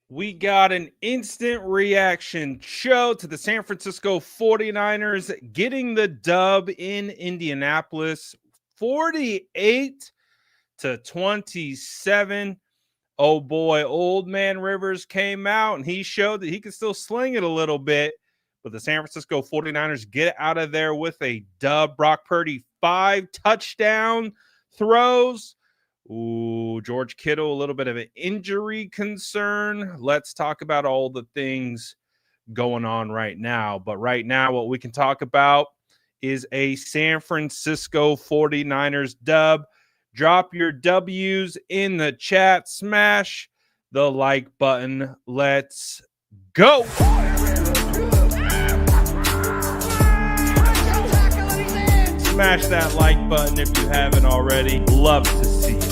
We got an instant reaction show to the San Francisco 49ers getting the dub in Indianapolis 48-27. Oh boy, old man Rivers came out and he showed that he could still sling it a little bit. But the San Francisco 49ers get out of there with a dub. Brock Purdy, 5 touchdown throws. Ooh, George Kittle, a little bit of an injury concern. Let's talk about all the things going on right now. But right now, what we can talk about is a San Francisco 49ers dub. Drop your W's in the chat. Smash the like button. Let's go. Smash that like button if you haven't already. Love to see it.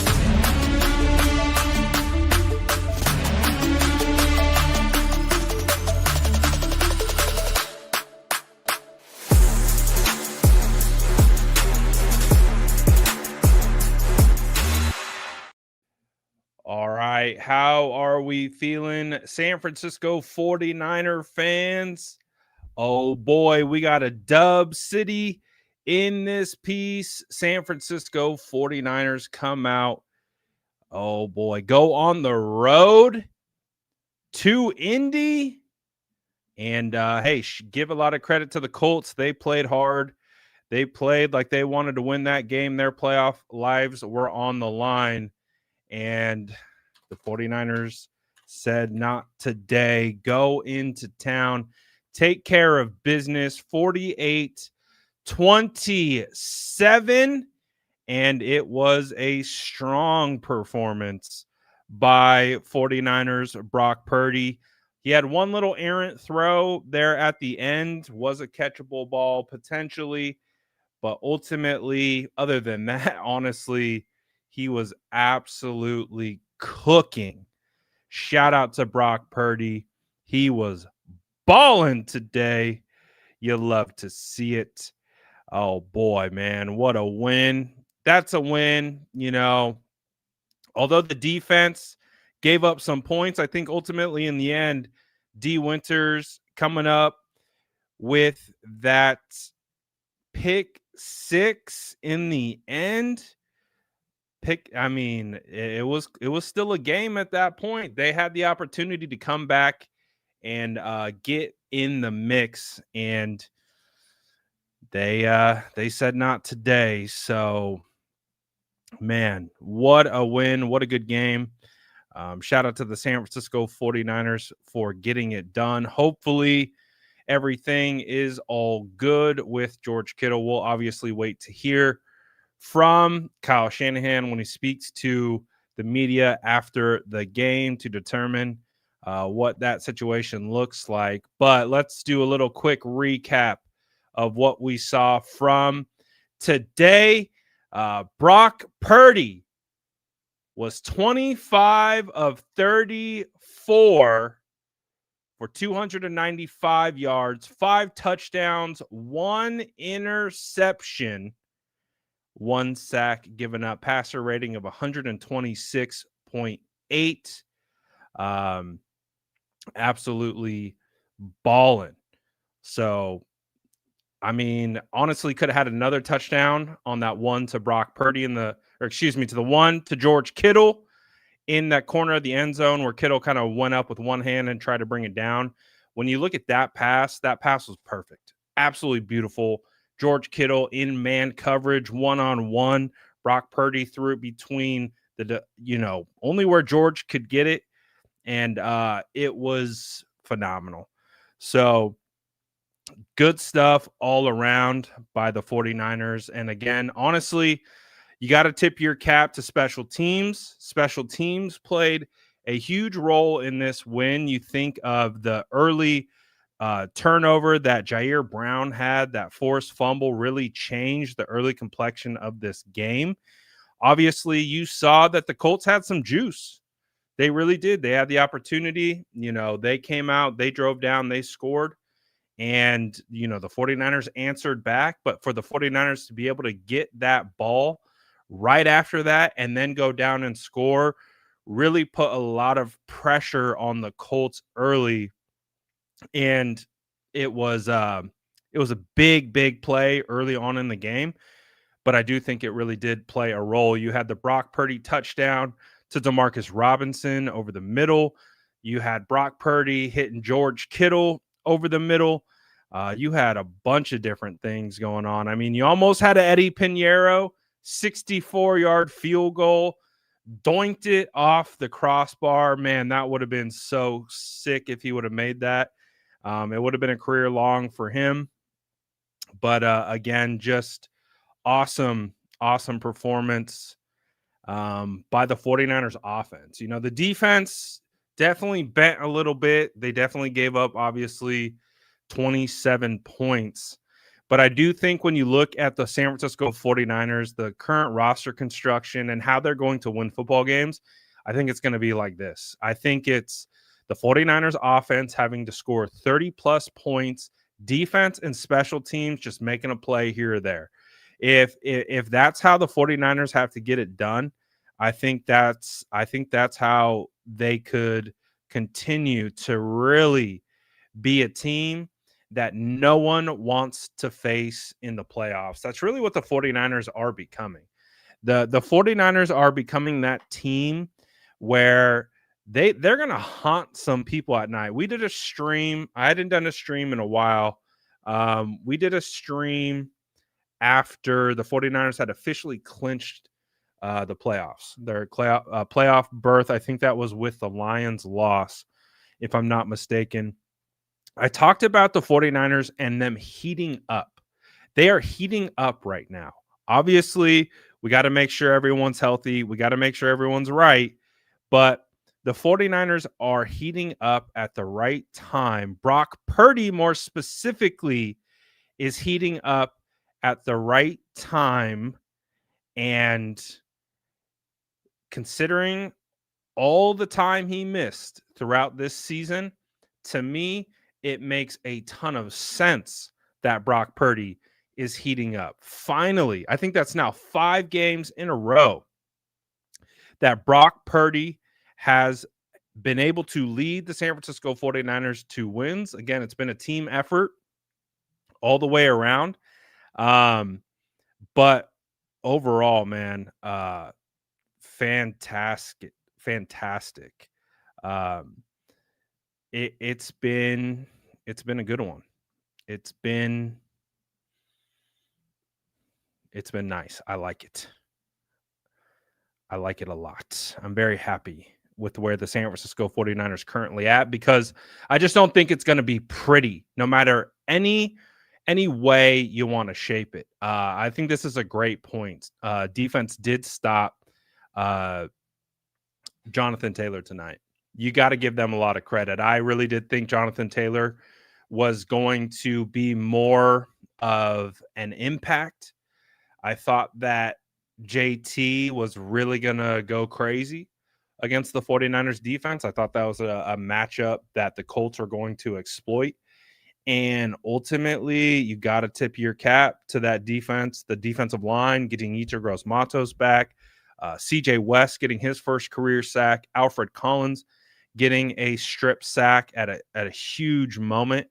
All right, how are we feeling, San Francisco 49er fans? Oh boy, we got a dub city in this piece. San Francisco 49ers come out. Oh boy, go on the road to Indy. And hey, give a lot of credit to the Colts. They played hard. They played like they wanted to win that game. Their playoff lives were on the line. And the 49ers said, not today. Go into town. Take care of business. 48-27. And it was a strong performance by 49ers Brock Purdy. He had one little errant throw there at the end. Was a catchable ball potentially. But ultimately, other than that, honestly, he was absolutely cooking. Shout out to Brock Purdy. He was balling today. You love to see it. Oh, boy, man. What a win. That's a win. You know, although the defense gave up some points, I think ultimately in the end, D. Winters coming up with that pick 6 in the end. It was still a game at that point. They had the opportunity to come back and get in the mix, and they said not today. So, man, what a win. What a good game. Shout out to the San Francisco 49ers for getting it done. Hopefully everything is all good with George Kittle. We'll obviously wait to hear from Kyle Shanahan when he speaks to the media after the game to determine what that situation looks like. But let's do a little quick recap of what we saw from today. Brock Purdy was 25 of 34 for 295 yards, 5 touchdowns, 1 interception, 1 sack given up, passer rating of 126.8. Absolutely balling. So, I mean, honestly, could have had another touchdown on that one to Brock Purdy to the one to George Kittle in that corner of the end zone where Kittle kind of went up with one hand and tried to bring it down. When you look at that pass was perfect. Absolutely beautiful. George Kittle in man coverage, one-on-one. Brock Purdy threw it between only where George could get it. And it was phenomenal. So good stuff all around by the 49ers. And again, honestly, you got to tip your cap to special teams. Special teams played a huge role in this win. You think of the early turnover that Jair Brown had, that forced fumble really changed the early complexion of this game. Obviously, you saw that the Colts had some juice. They really did. They had the opportunity. They came out, they drove down, they scored. And, the 49ers answered back. But for the 49ers to be able to get that ball right after that and then go down and score really put a lot of pressure on the Colts early, and it was a big play early on in the game. But I do think it really did play a role. You had the Brock Purdy touchdown to Demarcus Robinson over the middle. You had Brock Purdy hitting George Kittle over the middle. You had a bunch of different things going on. I mean, you almost had an Eddie Pinheiro 64-yard field goal, doinked it off the crossbar. Man, that would have been so sick if he would have made that. It would have been a career long for him. But again, just awesome performance by the 49ers offense. You know, the defense definitely bent a little bit. They definitely gave up, obviously, 27 points. But I do think when you look at the San Francisco 49ers, the current roster construction and how they're going to win football games, I think it's going to be like this. I think it's the 49ers offense having to score 30-plus points, defense and special teams just making a play here or there. If that's how the 49ers have to get it done, I think that's how they could continue to really be a team that no one wants to face in the playoffs. That's really what the 49ers are becoming. The 49ers are becoming that team where they're going to haunt some people at night. We did a stream. I hadn't done a stream in a while. We did a stream after the 49ers had officially clinched the playoffs, their playoff berth. I think that was with the Lions loss, if I'm not mistaken. I talked about the 49ers and them heating up. They are heating up right now. Obviously, we got to make sure everyone's healthy. We got to make sure everyone's right. But the 49ers are heating up at the right time. Brock Purdy, more specifically, is heating up at the right time. And considering all the time he missed throughout this season, to me, it makes a ton of sense that Brock Purdy is heating up. Finally, I think that's now 5 games in a row that Brock Purdy has been able to lead the San Francisco 49ers to wins. Again, it's been a team effort all the way around. But overall, man, fantastic. It's been a good one. It's been nice. I like it. I like it a lot. I'm very happy with where the San Francisco 49ers currently at, because I just don't think it's going to be pretty no matter any way you want to shape it. I think this is a great point. Defense did stop Jonathan Taylor tonight. You got to give them a lot of credit. I really did think Jonathan Taylor was going to be more of an impact. I thought that JT was really going to go crazy against the 49ers defense. I thought that was a matchup that the Colts are going to exploit. And ultimately, you got to tip your cap to that defense, the defensive line, getting Yetur Gross-Matos back, CJ West getting his first career sack, Alfred Collins getting a strip sack at a huge moment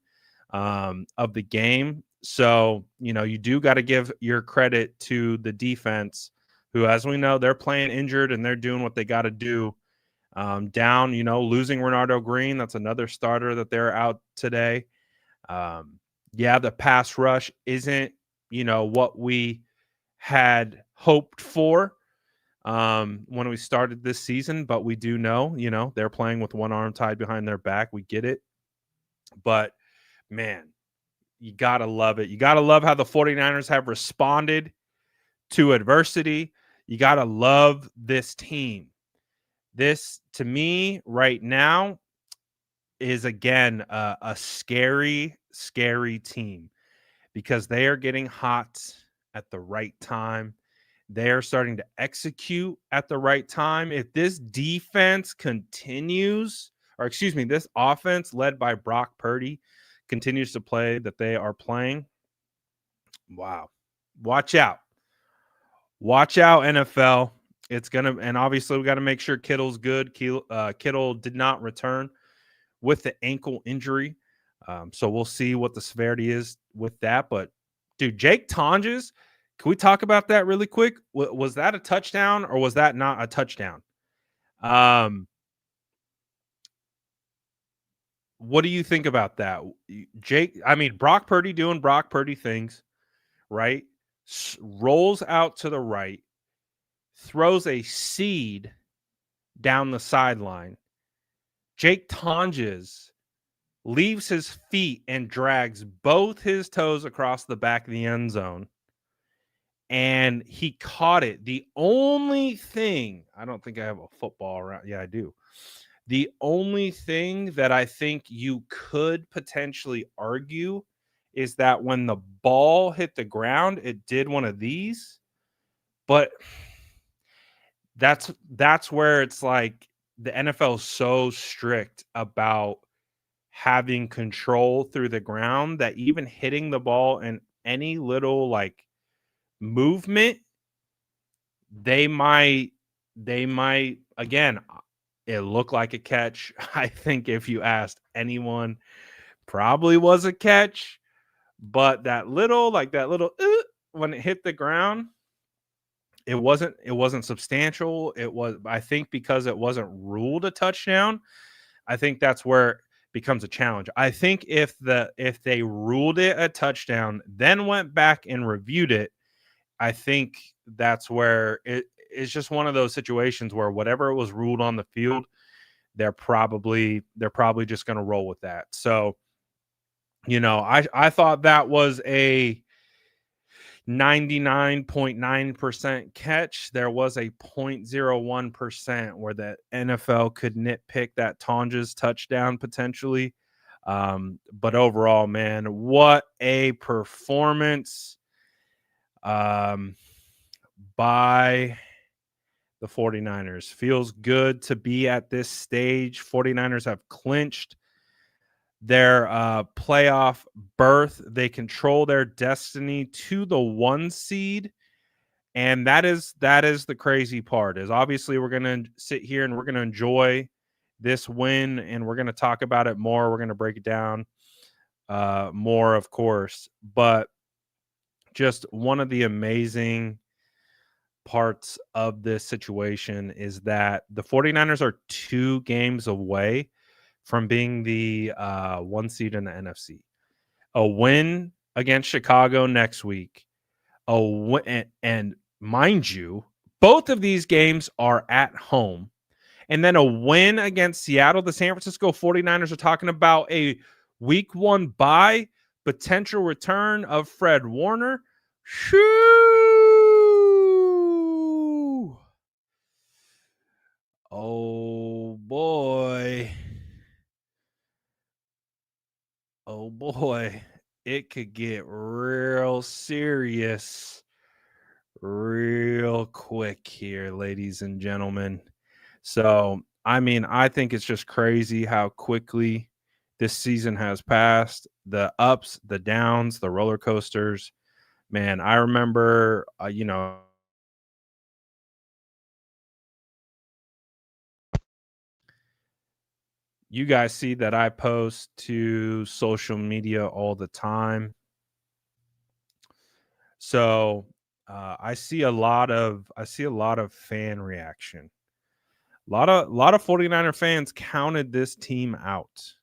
of the game. So, you know, you do got to give your credit to the defense, who, as we know, they're playing injured and they're doing what they got to do. Down, you know, losing Renardo Green, that's another starter that they're out today. Yeah, the pass rush isn't, you know, what we had hoped for when we started this season, but we do know, you know, they're playing with one arm tied behind their back. We get it. But, man, you got to love it. You got to love how the 49ers have responded to adversity. You got to love this team. This, to me, right now, is, again, a scary team, because they are getting hot at the right time. They're starting to execute at the right time. If this defense continues, or excuse me, this offense led by Brock Purdy continues to play that they are playing, wow. Watch out. Watch out, NFL. It's gonna, and obviously we got to make sure Kittle's good. Kittle did not return with the ankle injury, so we'll see what the severity is with that. But dude, Jake Tonges, can we talk about that really quick? Was that a touchdown or was that not a touchdown? Um, what do you think about that, Jake? I mean, Brock Purdy doing Brock Purdy things, right? Rolls out to the right, throws a seed down the sideline. Jake Tonges leaves his feet and drags both his toes across the back of the end zone. And he caught it. The only thing, I don't think I have a football around. Yeah, I do. The only thing that I think you could potentially argue is that when the ball hit the ground, it did one of these. But that's where it's like the NFL is so strict about having control through the ground that even hitting the ball and any little like movement, they might again, it looked like a catch. I think if you asked anyone, probably was a catch, but that little when it hit the ground, it wasn't substantial. It was, I think, because it wasn't ruled a touchdown. I think that's where it becomes a challenge. I think if they ruled it a touchdown, then went back and reviewed it, I think that's where it's just one of those situations where whatever was ruled on the field, they're probably just going to roll with that. So, I thought that was a 99.9% catch. There was a 0.01% where the NFL could nitpick that Tonjes touchdown potentially. But overall, man, what a performance by the 49ers. Feels good to be at this stage. 49ers have clinched their playoff berth. They control their destiny to the 1 seed. And that is the crazy part, is obviously we're going to sit here and we're going to enjoy this win and we're going to talk about it more. We're going to break it down more, of course, but just one of the amazing parts of this situation is that the 49ers are 2 games away from being the 1 seed in the NFC. A win against Chicago next week. And mind you, both of these games are at home. And then a win against Seattle. The San Francisco 49ers are talking about a week 1 bye, potential return of Fred Warner. Shoo! Oh boy. Oh boy. It could get real serious real quick here, ladies and gentlemen. So, I mean, I think it's just crazy how quickly this season has passed. The ups, the downs, the roller coasters. Man, I remember, you guys see that I post to social media all the time. So I see a lot of fan reaction. A lot of 49er fans counted this team out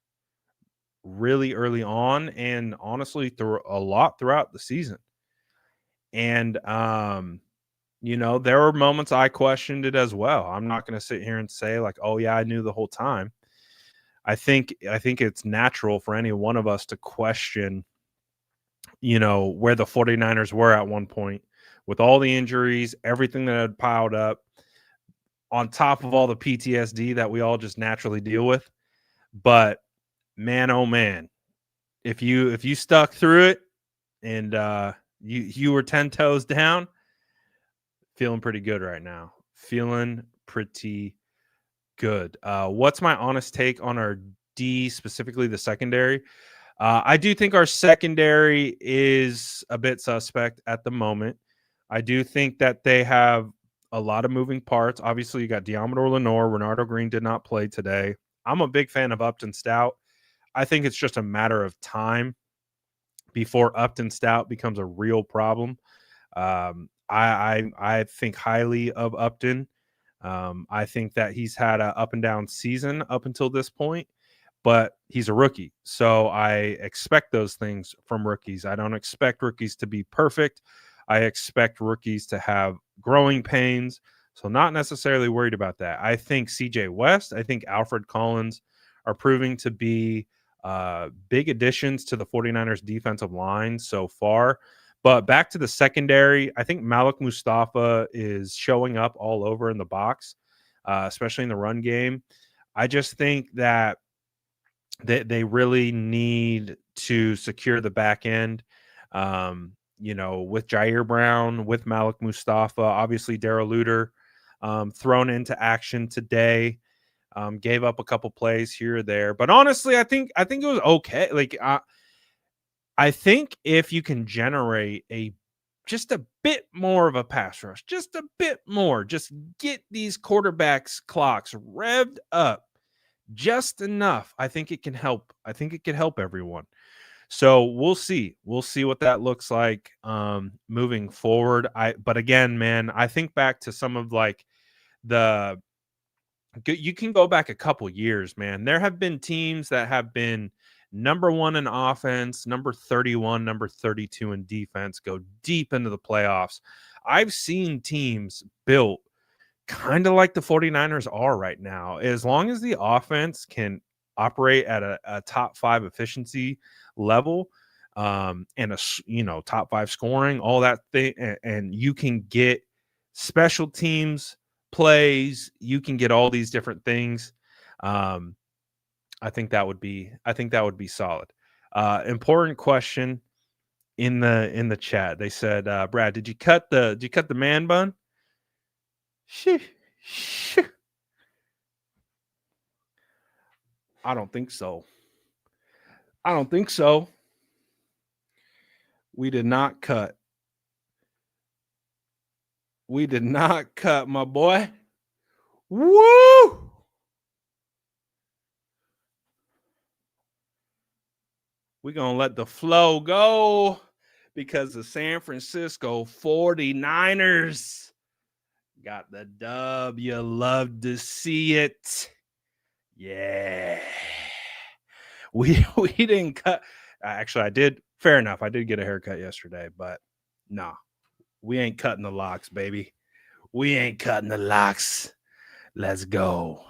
really early on, and honestly through a lot throughout the season. And there were moments I questioned it as well. I'm not going to sit here and say like, oh yeah, I knew the whole time. I think it's natural for any one of us to question, where the 49ers were at one point with all the injuries, everything that had piled up on top of all the PTSD that we all just naturally deal with. But man, oh man, if you stuck through it and you were 10 toes down, feeling pretty good right now. Feeling pretty good. What's my honest take on our D, specifically the secondary? I do think our secondary is a bit suspect at the moment. I do think that they have a lot of moving parts. Obviously, you got Diamador Lenore. Renardo Green did not play today. I'm a big fan of Upton Stout. I think it's just a matter of time before Upton Stout becomes a real problem. I think highly of Upton. I think that he's had an up and down season up until this point, but he's a rookie. So I expect those things from rookies. I don't expect rookies to be perfect. I expect rookies to have growing pains. So not necessarily worried about that. I think CJ West, I think Alfred Collins are proving to be big additions to the 49ers defensive line so far. But back to the secondary, I think Malik Mustafa is showing up all over in the box, especially in the run game. I just think that they really need to secure the back end. With Jair Brown, with Malik Mustafa, obviously Darrell Luter thrown into action today. Gave up a couple plays here or there, but honestly, I think it was okay. Like I think if you can generate just a bit more of a pass rush, just a bit more, just get these quarterbacks' clocks revved up just enough, I think it can help. I think it can help everyone. So we'll see. We'll see what that looks like moving forward. But again, man, I think back to some of like you can go back a couple years, man. There have been teams that have been number 1 in offense, number 31, number 32 in defense, go deep into the playoffs. I've seen teams built kind of like the 49ers are right now. As long as the offense can operate at a top 5 efficiency level, and a top 5 scoring, all that thing, and you can get special teams plays, you can get all these different things. I think that would be solid. Important question in the chat. They said, Brad, did you cut the man bun? I don't think so. We did not cut. My boy. Woo! We're going to let the flow go because the San Francisco 49ers got the dub. You love to see it. Yeah. We didn't cut. Actually, I did. Fair enough. I did get a haircut yesterday, but no, we ain't cutting the locks, baby. We ain't cutting the locks. Let's go.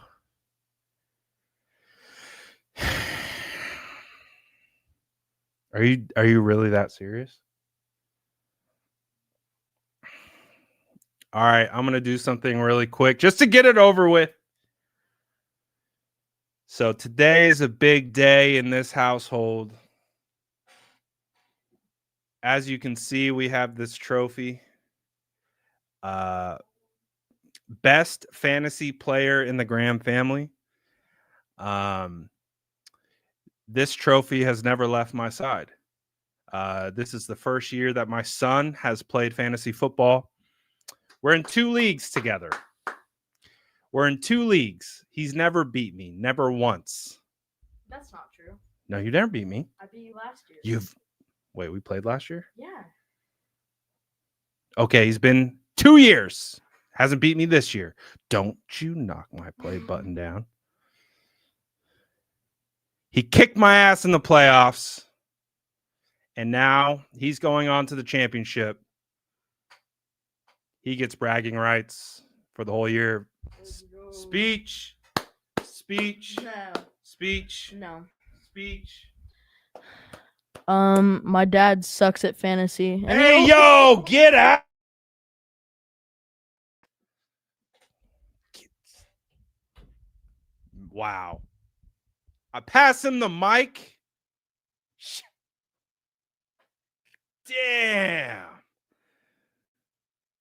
Are you really that serious? All right, I'm going to do something really quick just to get it over with. So today is a big day in this household. As you can see, we have this trophy. Best fantasy player in the Graham family. This trophy has never left my side. This is the first year that my son has played fantasy football. We're in 2 leagues together. He's never beat me. Never once. That's not true. No, you never beat me. I beat you last year. Wait, we played last year? Yeah. Okay, he's been 2 years. Hasn't beat me this year. Don't you knock my play button down. He kicked my ass in the playoffs. And now he's going on to the championship. He gets bragging rights for the whole year. Speech. No. Speech. No. Speech. My dad sucks at fantasy. Hey, yo, get out. Wow. I pass him the mic. Damn.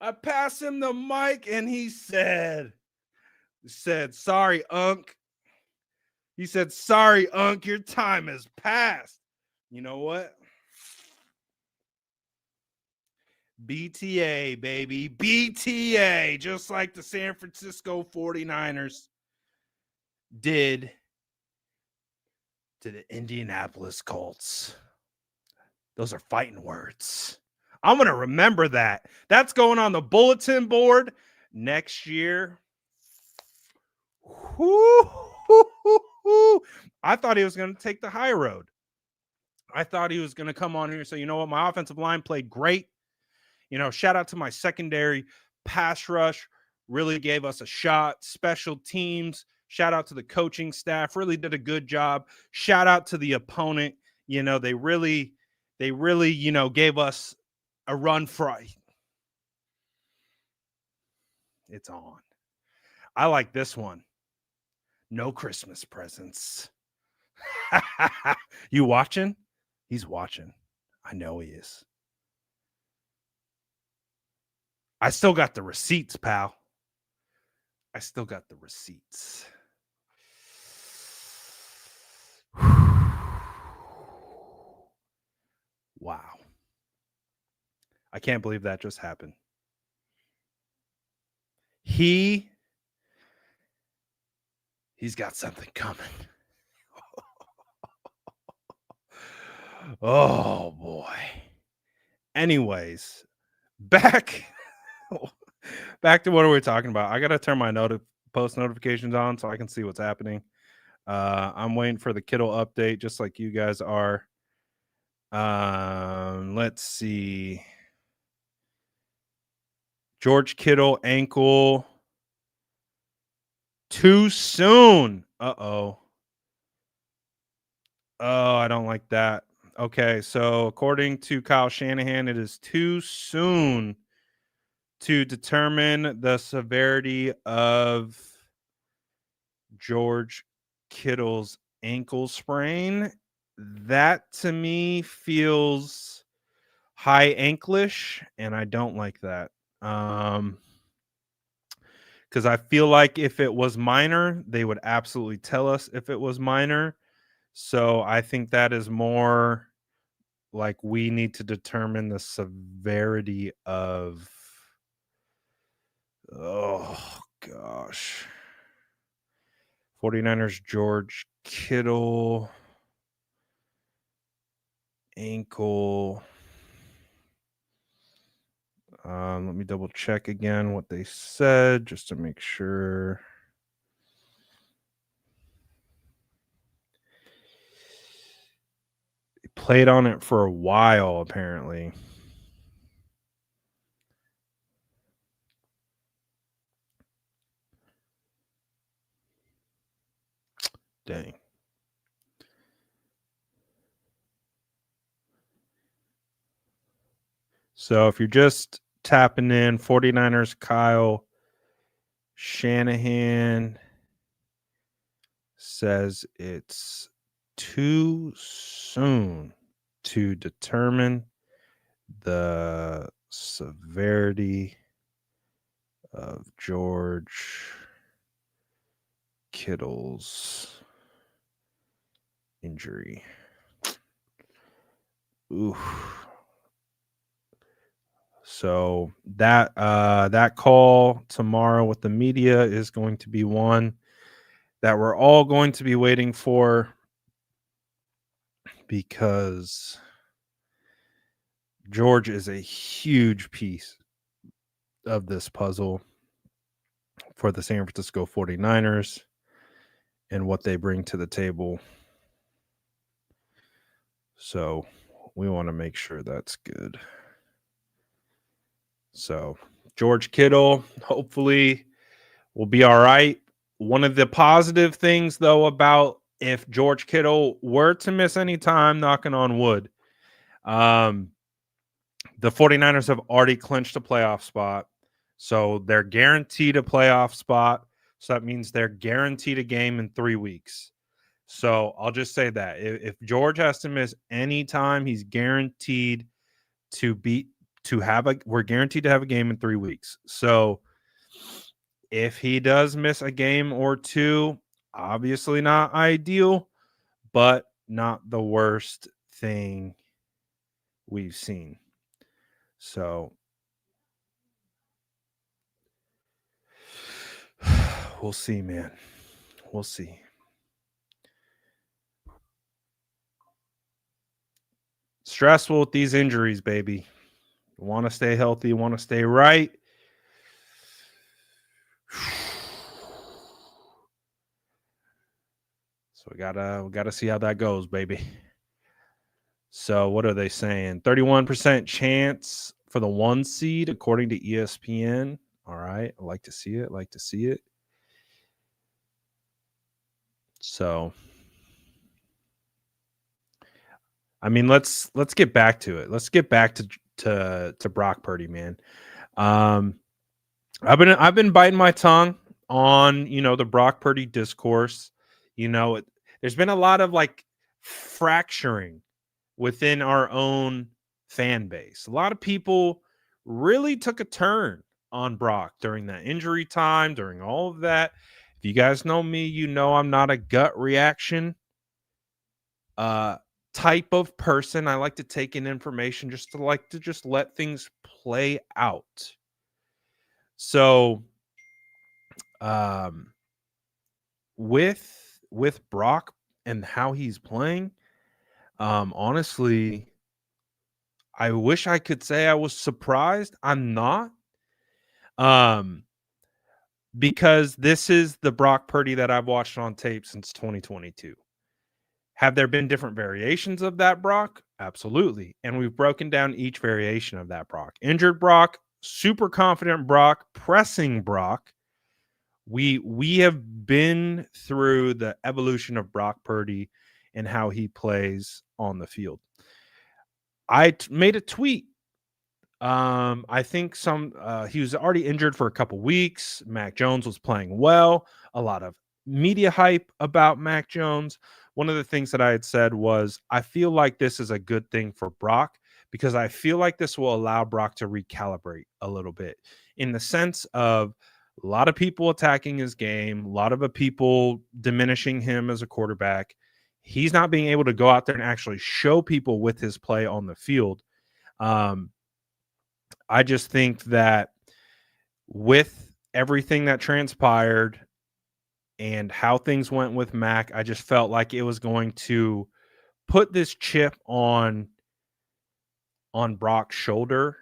I pass him the mic and he said, sorry, Unc. He said, sorry, Unc, your time has passed. You know what? BTA, baby. BTA, just like the San Francisco 49ers did to the Indianapolis Colts. Those are fighting words. I'm going to remember that. That's going on the bulletin board next year. I thought he was going to take the high road. I thought he was going to come on here and say, you know what, my offensive line played great. You know, shout out to my secondary. Pass rush really gave us a shot. Special teams, shout out to the coaching staff, really did a good job. Shout out to the opponent. You know, they really, you know, gave us a run for it. It's on. I like this one. No Christmas presents. You watching? He's watching. I know he is. I still got the receipts, pal. I still got the receipts. Wow. I can't believe that just happened. He's got something coming. Oh boy. Anyways, back to what are we talking about? I gotta turn my post notifications on so I can see what's happening. I'm waiting for the Kittle update, just like you guys are. Let's see. George Kittle ankle too soon. Uh-oh. Oh, I don't like that. Okay, so according to Kyle Shanahan, it is too soon to determine the severity of George Kittle's ankle sprain. That to me feels high anklish, and I don't like that. Because I feel like if it was minor, they would absolutely tell us if it was minor. So I think that is more like we need to determine the severity of. Oh, gosh. 49ers George Kittle ankle. Let me double check again what they said just to make sure. He played on it for a while, apparently. Dang. So if you're just tapping in, 49ers Kyle Shanahan says it's too soon to determine the severity of George Kittle's injury. Ooh. So that call tomorrow with the media is going to be one that we're all going to be waiting for, because George is a huge piece of this puzzle for the San Francisco 49ers and what they bring to the table. So we want to make sure that's good. So George Kittle hopefully will be all right. One of the positive things, though, about if George Kittle were to miss any time, knocking on wood, the 49ers have already clinched a playoff spot. So they're guaranteed a playoff spot. So that means they're guaranteed a game in 3 weeks. So I'll just say that if George has to miss any time, he's guaranteed we're guaranteed to have a game in 3 weeks. So if he does miss a game or two, obviously not ideal, but not the worst thing we've seen. So We'll see, man. We'll see. Stressful with these injuries, baby. Want to stay healthy, want to stay right. So we gotta see how that goes, baby. So what are they saying? 31% chance for the 1 seed according to ESPN. All right, I like to see it. Like to see it. So I mean, let's get back to it. Let's get back to Brock Purdy, man. I've been biting my tongue on, the Brock Purdy discourse. There's been a lot of like fracturing within our own fan base. A lot of people really took a turn on Brock during that injury time, during all of that. If you guys know me, you know I'm not a gut reaction type of person. I like to take in information just to let things play out. So um with Brock and how he's playing, honestly, I wish I could say I was surprised. I'm not. Um because this is the Brock Purdy that I've watched on tape since 2022. Have there been different variations of that Brock? Absolutely. And we've broken down each variation of that Brock. Injured Brock, super confident Brock, pressing Brock. We have been through the evolution of Brock Purdy and how he plays on the field. I made a tweet. I think he was already injured for a couple weeks. Mac Jones was playing well. A lot of media hype about Mac Jones. One of the things that I had said was, I feel like this is a good thing for Brock because I feel like this will allow Brock to recalibrate a little bit in the sense of a lot of people attacking his game, a lot of people diminishing him as a quarterback. He's not being able to go out there and actually show people with his play on the field. I just think that with everything that transpired and how things went with Mac, I just felt like it was going to put this chip on Brock's shoulder.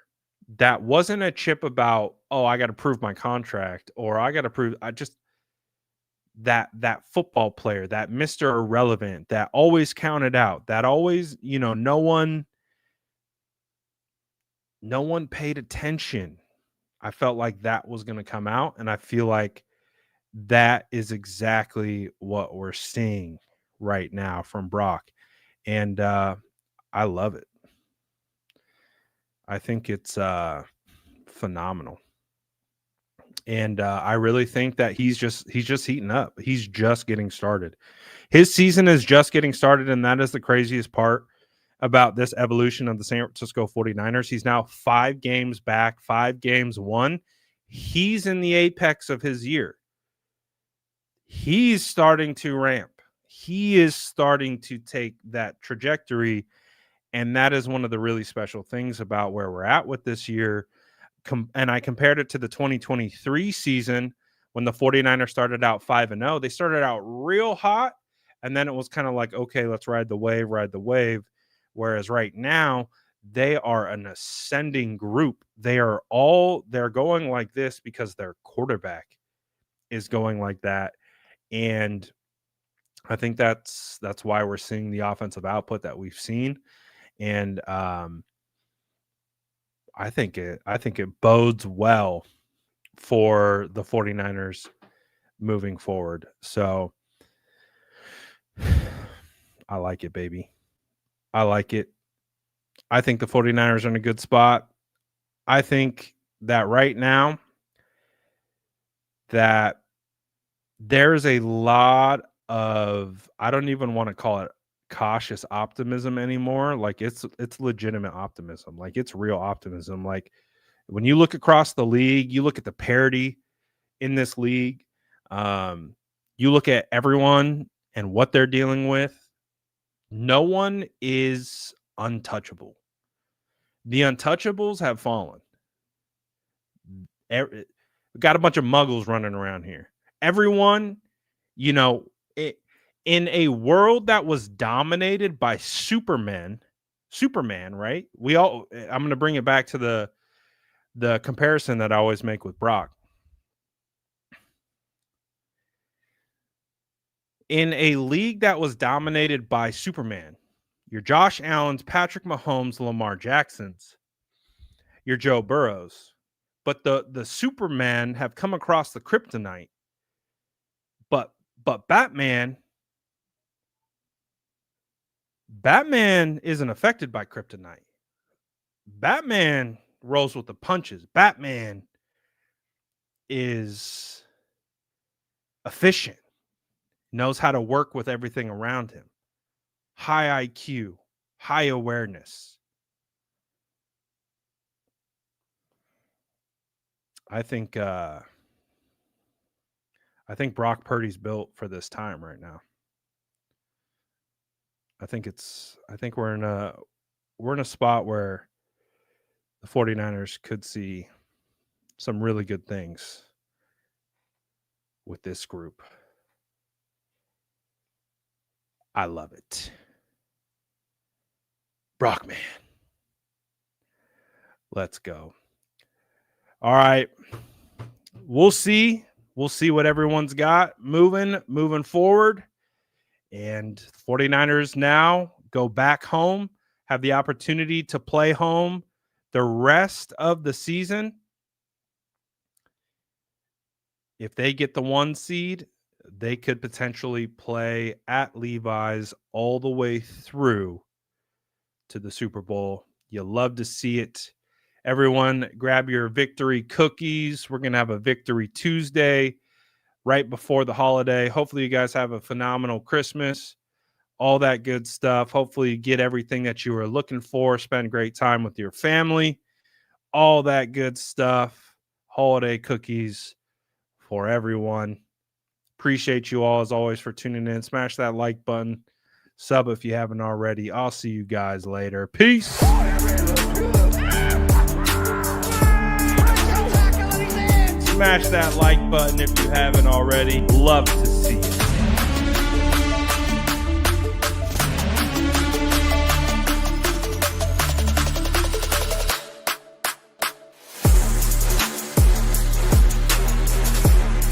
That wasn't a chip about, oh, I got to prove my contract, or I got to prove that football player, that Mr. Irrelevant, that always counted out, that always, no one paid attention. I felt like that was going to come out, and I feel like that is exactly what we're seeing right now from Brock. And I love it. I think it's phenomenal. And I really think that he's just heating up. He's just getting started. His season is just getting started, and that is the craziest part about this evolution of the San Francisco 49ers. He's now 5 games back, 5 games won. He's in the apex of his year. He's starting to ramp. He is starting to take that trajectory, and that is one of the really special things about where we're at with this year. And I compared it to the 2023 season when the 49ers started out 5-0. They started out real hot, and then it was kind of like, okay, let's ride the wave. Whereas right now, they are an ascending group. They're going like this because their quarterback is going like that. And I think that's why we're seeing the offensive output that we've seen. And I think it bodes well for the 49ers moving forward. So I like it, baby. I like it. I think the 49ers are in a good spot. I think that right now that there's a lot of, I don't even want to call it cautious optimism anymore. Like it's legitimate optimism. Like it's real optimism. Like when you look across the league, you look at the parity in this league. You look at everyone and what they're dealing with. No one is untouchable. The untouchables have fallen. We got a bunch of muggles running around here. everyone, you know, in a world that was dominated by Superman, right? I'm going to bring it back to the comparison that I always make with Brock. In a league that was dominated by Superman, your Josh Allen's, Patrick Mahomes, Lamar Jackson's, your Joe Burrows. But the Superman have come across the kryptonite. But Batman isn't affected by kryptonite. Batman rolls with the punches. Batman is efficient, knows how to work with everything around him. High IQ, high awareness. I think Brock Purdy's built for this time right now. I think we're in a spot where the 49ers could see some really good things with this group. I love it. Brockman. Let's go. All right. We'll see. We'll see what everyone's got moving forward. And 49ers now go back home, have the opportunity to play home the rest of the season. If they get the 1 seed, they could potentially play at Levi's all the way through to the Super Bowl. You love to see it. Everyone, grab your victory cookies. We're going to have a Victory Tuesday right before the holiday. Hopefully you guys have a phenomenal Christmas, all that good stuff. Hopefully you get everything that you were looking for, spend great time with your family, all that good stuff. Holiday cookies for everyone. Appreciate you all as always for tuning in. Smash that like button, sub if you haven't already. I'll see you guys later. Peace. Smash that like button if you haven't already. Love to